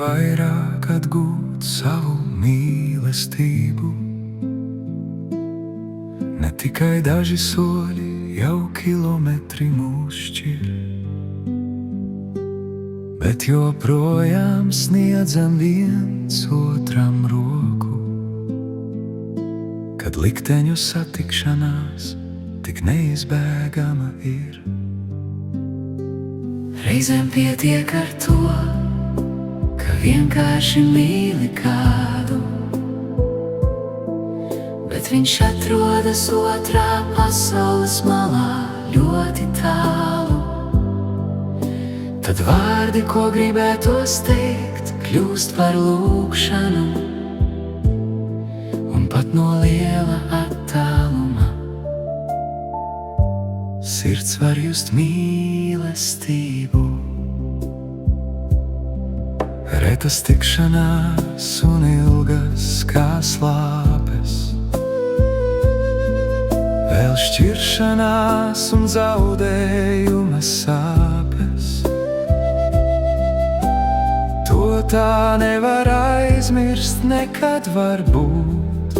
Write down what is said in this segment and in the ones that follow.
vairāk atgūt savu mīlestību. Ne tikai daži soļi, jau kilometri mūs šķir, bet joprojām sniedzam viens otram roku, kad likteņu satikšanās tik neizbēgama ir. Reizēm pietiek ar to, ka vienkārši mīli kādu, bet viņš atrodas otrā pasaules malā ļoti tālu. Tad vārdi, ko gribētos teikt, kļūst par lūgšanu, un pat no liela attāluma sirds var just mīlestību. Retas tikšanās un ilgas kā slāpes, vēl šķiršanās un zaudējuma sāpes. To tā nevar aizmirst nekad varbūt,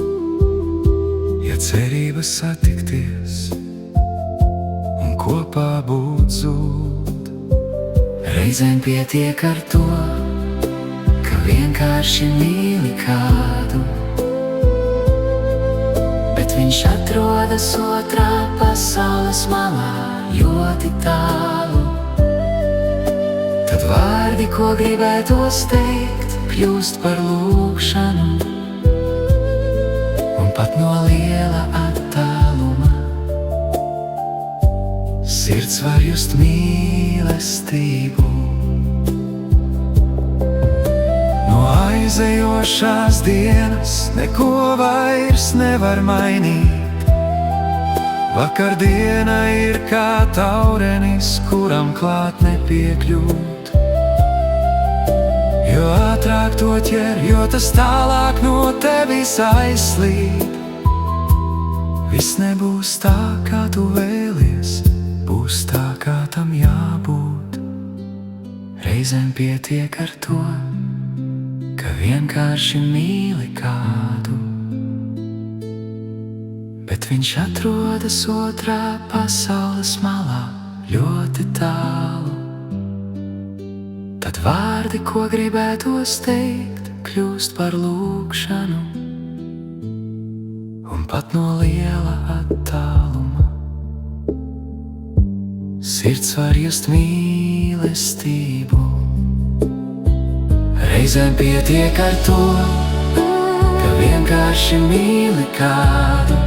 ja cerības satikties un kopā būt zūd. Reizēm pietiek ar to, ka vienkārši mīli kādu, bet viņš atrodas otrā pasaules malā ļoti tālu. Tad vārdi, ko gribētos teikt, kļūst par lūgšanu, un pat no liela attāluma sirds var just mīlestību. No aizejošās dienas neko vairs nevar mainīt. Vakardiena ir kā taurenis, kuram klāt nepiekļūt. Jo ātrāk to ķer, jo tas tālāk no tevis aizslīd. Viss nebūs tā, kā tu vēlies, būs tā, kā tam jābūt. Reizēm pietiek ar to, ka vienkārši mīli kādu, bet viņš atrodas otrā pasaules malā ļoti tālu. Tad vārdi, ko gribētos teikt, kļūst par lūgšanu, un pat no liela attāluma sirds var just mīlestību. Reizēm pietiek ar to, ka vienkārši mīli kādu,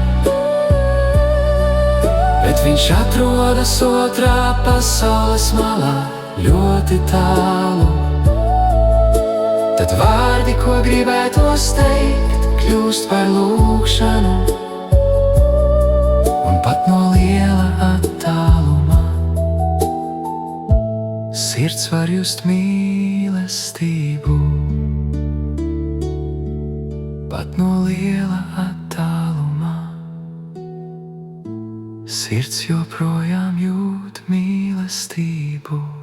bet viņš atrodas otrā pasaules malā ļoti tālu. Tad vārdi, ko gribētos teikt, kļūst par lūgšanu, un pat no liela attāluma sirds var just mīlestību. Pat no liela attāluma sirds joprojām jūt mīlestību.